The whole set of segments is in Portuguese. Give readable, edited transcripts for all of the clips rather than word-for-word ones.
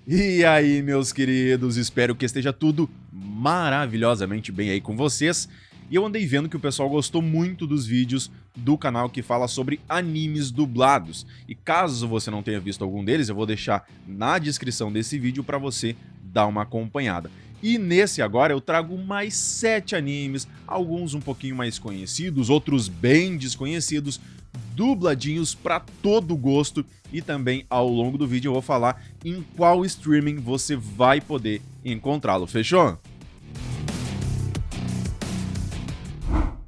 E aí, meus queridos, espero que esteja tudo maravilhosamente bem aí com vocês. E eu andei vendo que o pessoal gostou muito dos vídeos do canal que fala sobre animes dublados. E caso você não tenha visto algum deles, eu vou deixar na descrição desse vídeo para você dar uma acompanhada. E nesse agora eu trago mais 7 animes, alguns um pouquinho mais conhecidos, outros bem desconhecidos, dubladinhos para todo gosto, e também ao longo do vídeo eu vou falar em qual streaming você vai poder encontrá-lo, fechou?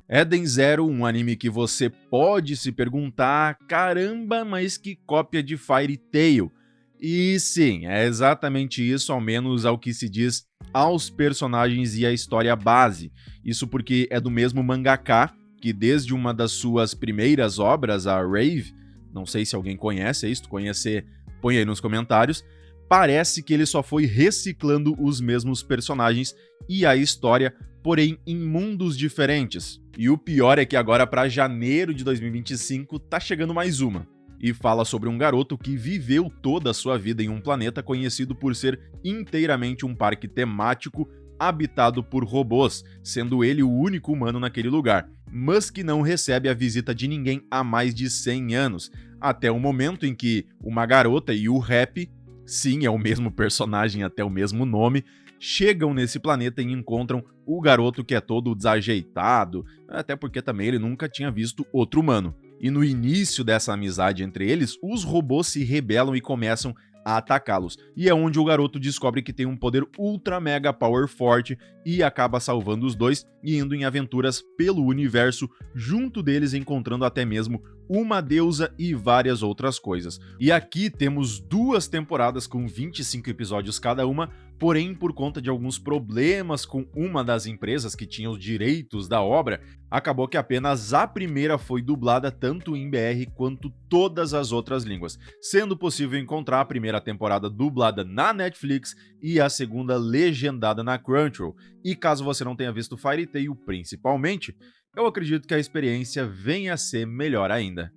Eden Zero, um anime que você pode se perguntar, caramba, mas que cópia de Fairy Tail? E sim, é exatamente isso, ao menos ao que se diz aos personagens e à história base. Isso porque é do mesmo mangaka, que desde uma das suas primeiras obras, a Rave, não sei se alguém conhece, se tu conhecer, põe aí nos comentários, parece que ele só foi reciclando os mesmos personagens e a história, porém em mundos diferentes. E o pior é que agora para janeiro de 2025 tá chegando mais uma. E fala sobre um garoto que viveu toda a sua vida em um planeta conhecido por ser inteiramente um parque temático habitado por robôs, sendo ele o único humano naquele lugar, mas que não recebe a visita de ninguém há mais de 100 anos, até o momento em que uma garota e o Rap, sim, é o mesmo personagem, até o mesmo nome, chegam nesse planeta e encontram o garoto que é todo desajeitado, até porque também ele nunca tinha visto outro humano. E no início dessa amizade entre eles, os robôs se rebelam e começam a atacá-los. E é onde o garoto descobre que tem um poder ultra mega power forte e acaba salvando os dois e indo em aventuras pelo universo, junto deles encontrando até mesmo uma deusa e várias outras coisas. E aqui temos 2 temporadas com 25 episódios cada uma, porém por conta de alguns problemas com uma das empresas que tinha os direitos da obra, acabou que apenas a primeira foi dublada tanto em BR quanto todas as outras línguas, sendo possível encontrar a primeira temporada dublada na Netflix e a segunda legendada na Crunchyroll. E caso você não tenha visto Fairy Tail principalmente, eu acredito que a experiência venha a ser melhor ainda.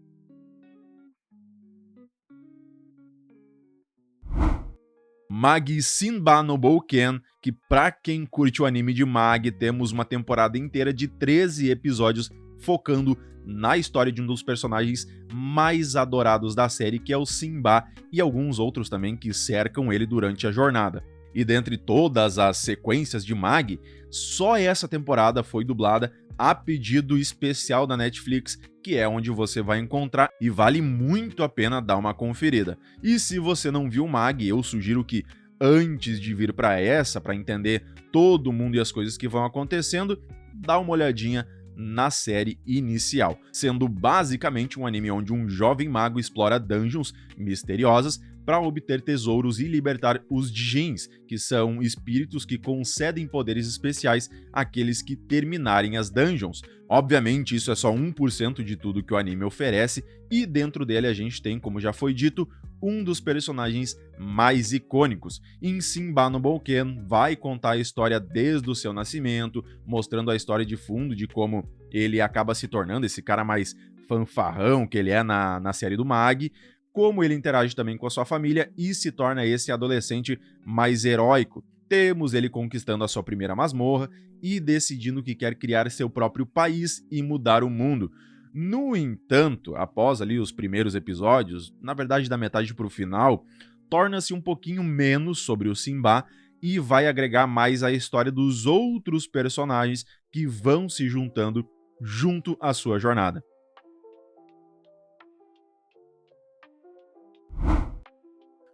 Mag Sinba no Bouken, que pra quem curte o anime de Mag, temos uma temporada inteira de 13 episódios focando na história de um dos personagens mais adorados da série, que é o Simba, e alguns outros também que cercam ele durante a jornada. E dentre todas as sequências de Mag, só essa temporada foi dublada a pedido especial da Netflix, que é onde você vai encontrar e vale muito a pena dar uma conferida. E se você não viu Mag, eu sugiro que antes de vir para essa, para entender todo mundo e as coisas que vão acontecendo, dá uma olhadinha na série inicial, sendo basicamente um anime onde um jovem mago explora dungeons misteriosas para obter tesouros e libertar os Djinns, que são espíritos que concedem poderes especiais àqueles que terminarem as dungeons. Obviamente, isso é só 1% de tudo que o anime oferece, e dentro dele a gente tem, como já foi dito, um dos personagens mais icônicos. Em Simba no Bouken vai contar a história desde o seu nascimento, mostrando a história de fundo de como ele acaba se tornando esse cara mais fanfarrão que ele é na série do Mag, como ele interage também com a sua família e se torna esse adolescente mais heróico. Temos ele conquistando a sua primeira masmorra e decidindo que quer criar seu próprio país e mudar o mundo. No entanto, após ali os primeiros episódios, na verdade da metade para o final, torna-se um pouquinho menos sobre o Simba e vai agregar mais a história dos outros personagens que vão se juntando junto à sua jornada.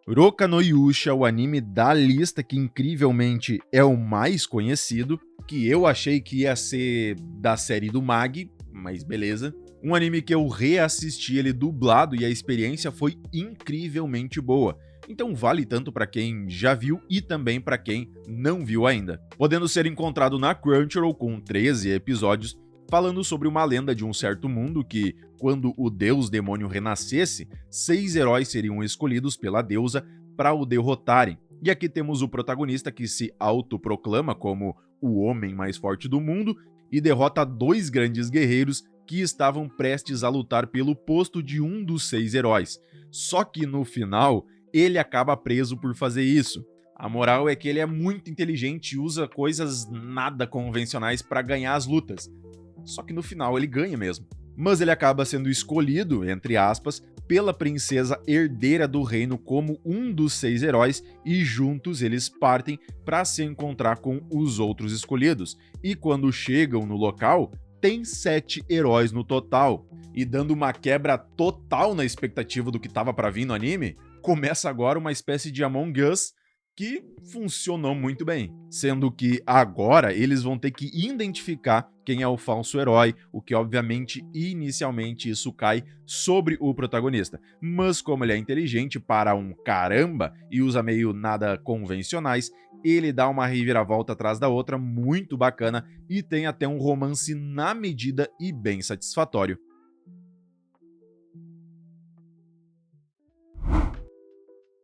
Roka no Yusha, o anime da lista que incrivelmente é o mais conhecido, que eu achei que ia ser da série do Mag, mas beleza. Um anime que eu reassisti ele dublado e a experiência foi incrivelmente boa. Então vale tanto para quem já viu e também para quem não viu ainda. Podendo ser encontrado na Crunchyroll com 13 episódios, falando sobre uma lenda de um certo mundo que, quando o deus demônio renascesse, 6 heróis seriam escolhidos pela deusa para o derrotarem. E aqui temos o protagonista que se autoproclama como o homem mais forte do mundo e derrota 2 grandes guerreiros que estavam prestes a lutar pelo posto de um dos 6 heróis. Só que no final, ele acaba preso por fazer isso. A moral é que ele é muito inteligente e usa coisas nada convencionais para ganhar as lutas. Só que no final ele ganha mesmo. Mas ele acaba sendo escolhido, entre aspas, pela princesa herdeira do reino como um dos 6 heróis e juntos eles partem para se encontrar com os outros escolhidos. E quando chegam no local, tem 7 heróis no total. E dando uma quebra total na expectativa do que estava para vir no anime, começa agora uma espécie de Among Us que funcionou muito bem, sendo que agora eles vão ter que identificar quem é o falso herói, o que obviamente inicialmente isso cai sobre o protagonista, mas como ele é inteligente para um caramba e usa meio nada convencionais, ele dá uma reviravolta atrás da outra muito bacana e tem até um romance na medida e bem satisfatório.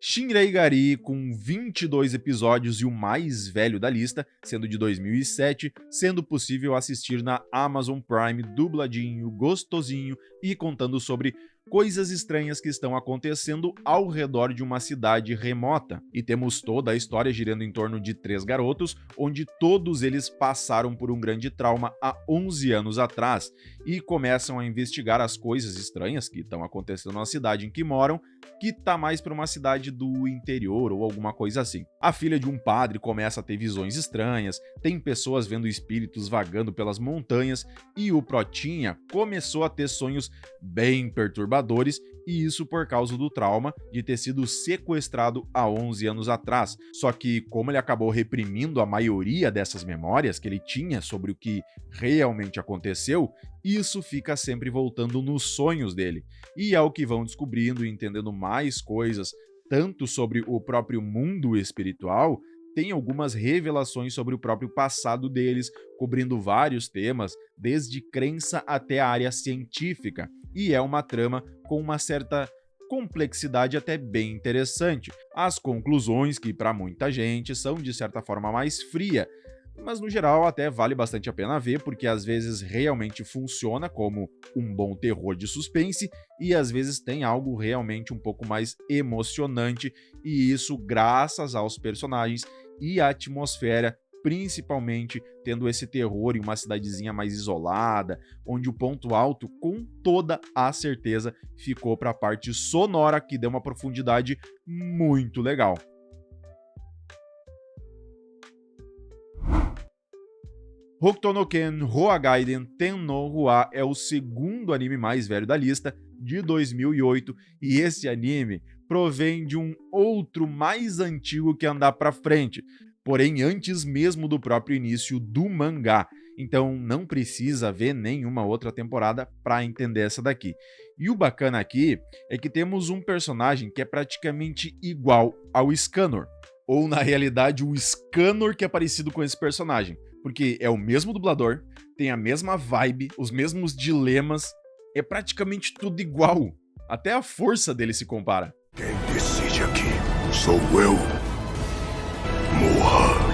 Shinrei Gari, com 22 episódios e o mais velho da lista, sendo de 2007, sendo possível assistir na Amazon Prime dubladinho, gostosinho e contando sobre coisas estranhas que estão acontecendo ao redor de uma cidade remota. E temos toda a história girando em torno de 3 garotos, onde todos eles passaram por um grande trauma há 11 anos atrás e começam a investigar as coisas estranhas que estão acontecendo na cidade em que moram, que tá mais para uma cidade do interior ou alguma coisa assim. A filha de um padre começa a ter visões estranhas, tem pessoas vendo espíritos vagando pelas montanhas e o Protinha começou a ter sonhos bem perturbadores e isso por causa do trauma de ter sido sequestrado há 11 anos atrás. Só que como ele acabou reprimindo a maioria dessas memórias que ele tinha sobre o que realmente aconteceu, isso fica sempre voltando nos sonhos dele. E ao que vão descobrindo e entendendo mais coisas, tanto sobre o próprio mundo espiritual, tem algumas revelações sobre o próprio passado deles, cobrindo vários temas, desde crença até a área científica. E é uma trama com uma certa complexidade até bem interessante. As conclusões, que para muita gente são de certa forma mais fria, mas no geral até vale bastante a pena ver, porque às vezes realmente funciona como um bom terror de suspense e às vezes tem algo realmente um pouco mais emocionante, e isso graças aos personagens e à atmosfera, principalmente tendo esse terror em uma cidadezinha mais isolada, onde o ponto alto, com toda a certeza, ficou para a parte sonora, que deu uma profundidade muito legal. Hokuto no Ken Hou Gaiden Ten no Hua é o segundo anime mais velho da lista, de 2008, e esse anime provém de um outro mais antigo que andar pra frente, porém antes mesmo do próprio início do mangá, então não precisa ver nenhuma outra temporada para entender essa daqui. E o bacana aqui é que temos um personagem que é praticamente igual ao Scanor, ou na realidade o Scanor que é parecido com esse personagem, porque é o mesmo dublador, tem a mesma vibe, os mesmos dilemas, é praticamente tudo igual, até a força dele se compara. Quem decide aqui sou eu, Moha.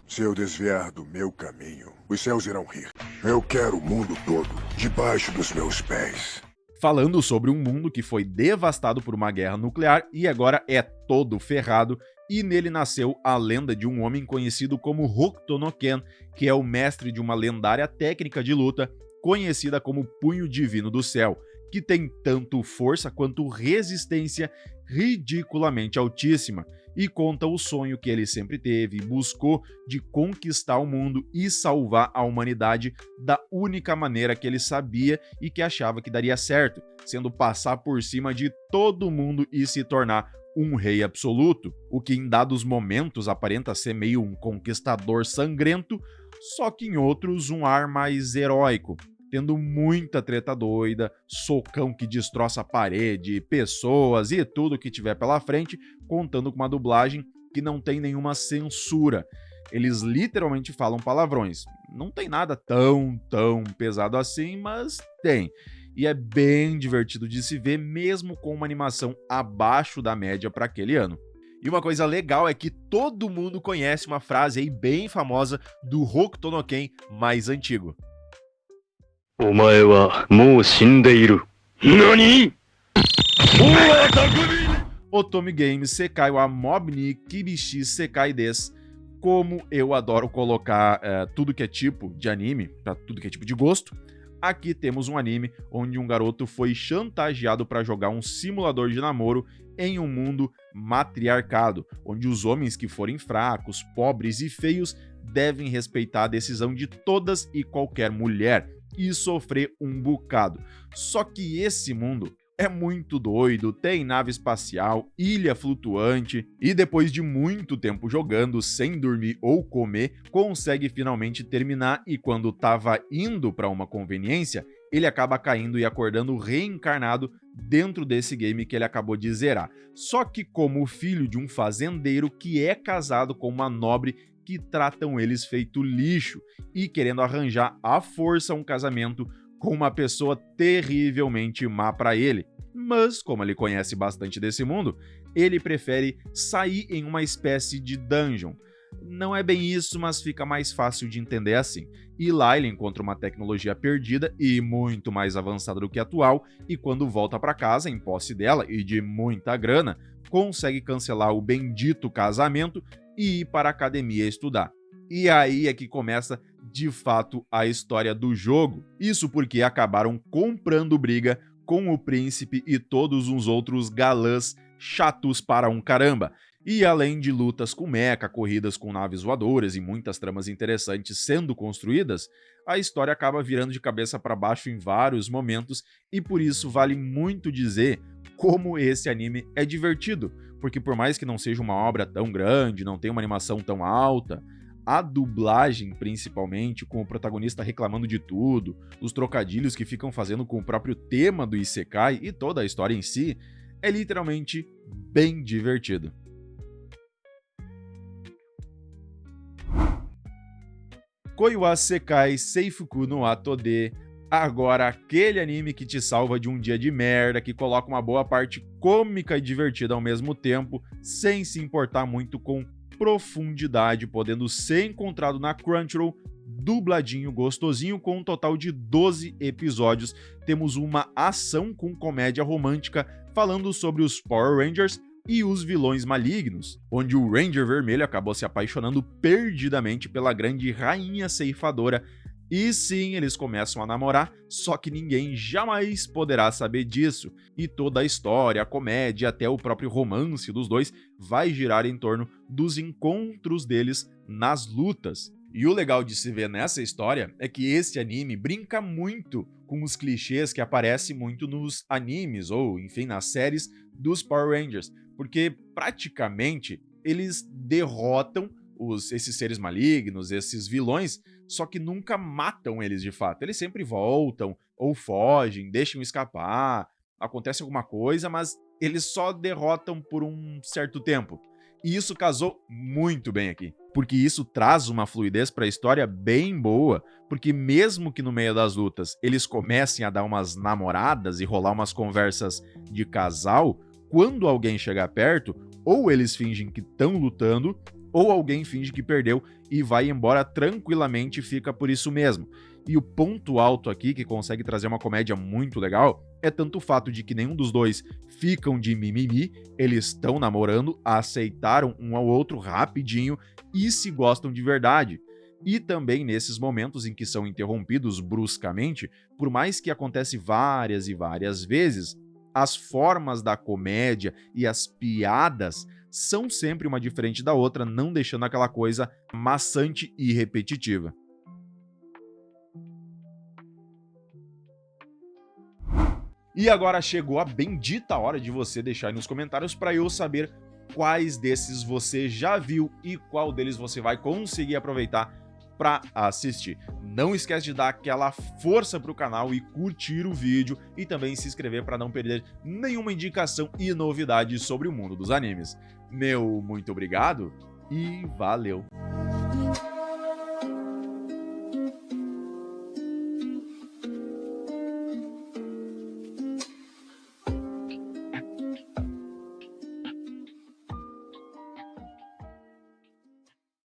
Se eu desviar do meu caminho, os céus irão rir. Eu quero o mundo todo debaixo dos meus pés. Falando sobre um mundo que foi devastado por uma guerra nuclear e agora é todo ferrado, e nele nasceu a lenda de um homem conhecido como Hokuto no Ken, que é o mestre de uma lendária técnica de luta conhecida como Punho Divino do Céu, que tem tanto força quanto resistência ridiculamente altíssima, e conta o sonho que ele sempre teve e buscou de conquistar o mundo e salvar a humanidade da única maneira que ele sabia e que achava que daria certo, sendo passar por cima de todo mundo e se tornar um rei absoluto, o que em dados momentos aparenta ser meio um conquistador sangrento, só que em outros um ar mais heróico, tendo muita treta doida, socão que destroça a parede, pessoas e tudo que tiver pela frente, contando com uma dublagem que não tem nenhuma censura. Eles literalmente falam palavrões. Não tem nada tão pesado assim, mas tem. E é bem divertido de se ver, mesmo com uma animação abaixo da média para aquele ano. E uma coisa legal é que todo mundo conhece uma frase aí bem famosa do Hokuto no Ken mais antigo. Omae wa mou shindeiru. Nani? Otome Games Sekai wa Mob ni Kibishi Sekai desu. Como eu adoro colocar tudo que é tipo de anime, pra tudo que é tipo de gosto, aqui temos um anime onde um garoto foi chantageado para jogar um simulador de namoro em um mundo matriarcado, onde os homens que forem fracos, pobres e feios devem respeitar a decisão de todas e qualquer mulher e sofrer um bocado. Só que esse mundo é muito doido, tem nave espacial, ilha flutuante e depois de muito tempo jogando sem dormir ou comer, consegue finalmente terminar e quando tava indo para uma conveniência, ele acaba caindo e acordando reencarnado dentro desse game que ele acabou de zerar. Só que como filho de um fazendeiro que é casado com uma nobre que tratam eles feito lixo e querendo arranjar à força um casamento com uma pessoa terrivelmente má para ele. Mas, como ele conhece bastante desse mundo, ele prefere sair em uma espécie de dungeon. Não é bem isso, mas fica mais fácil de entender assim. E lá ele encontra uma tecnologia perdida e muito mais avançada do que a atual, e quando volta para casa, em posse dela e de muita grana, consegue cancelar o bendito casamento e ir para a academia estudar. E aí é que começa de fato a história do jogo. Isso porque acabaram comprando briga com o príncipe e todos os outros galãs chatos para um caramba. E além de lutas com mecha, corridas com naves voadoras e muitas tramas interessantes sendo construídas, a história acaba virando de cabeça para baixo em vários momentos e por isso vale muito dizer como esse anime é divertido, porque por mais que não seja uma obra tão grande, não tenha uma animação tão alta, a dublagem, principalmente, com o protagonista reclamando de tudo, os trocadilhos que ficam fazendo com o próprio tema do Isekai e toda a história em si, é literalmente bem divertido. Koi wa Sekai Seifuku no Ato de. Agora, aquele anime que te salva de um dia de merda, que coloca uma boa parte cômica e divertida ao mesmo tempo, sem se importar muito com profundidade, podendo ser encontrado na Crunchyroll, dubladinho, gostosinho, com um total de 12 episódios. Temos uma ação com comédia romântica falando sobre os Power Rangers e os vilões malignos, onde o Ranger Vermelho acabou se apaixonando perdidamente pela grande rainha ceifadora. E sim, eles começam a namorar, só que ninguém jamais poderá saber disso. E toda a história, a comédia, até o próprio romance dos dois vai girar em torno dos encontros deles nas lutas. E o legal de se ver nessa história é que esse anime brinca muito com os clichês que aparecem muito nos animes, ou enfim, nas séries dos Power Rangers, porque praticamente eles derrotam esses seres malignos, esses vilões, só que nunca matam eles de fato. Eles sempre voltam, ou fogem, deixam escapar, acontece alguma coisa, mas eles só derrotam por um certo tempo. E isso casou muito bem aqui, porque isso traz uma fluidez para a história bem boa, porque mesmo que no meio das lutas eles comecem a dar umas namoradas e rolar umas conversas de casal, quando alguém chegar perto, ou eles fingem que estão lutando, ou alguém finge que perdeu e vai embora tranquilamente e fica por isso mesmo. E o ponto alto aqui, que consegue trazer uma comédia muito legal, é tanto o fato de que nenhum dos dois ficam de mimimi, eles estão namorando, aceitaram um ao outro rapidinho e se gostam de verdade. E também nesses momentos em que são interrompidos bruscamente, por mais que acontece várias e várias vezes, as formas da comédia e as piadas são sempre uma diferente da outra, não deixando aquela coisa maçante e repetitiva. E agora chegou a bendita hora de você deixar aí nos comentários para eu saber quais desses você já viu e qual deles você vai conseguir aproveitar para assistir. Não esquece de dar aquela força pro canal e curtir o vídeo e também se inscrever para não perder nenhuma indicação e novidade sobre o mundo dos animes. Meu muito obrigado e valeu!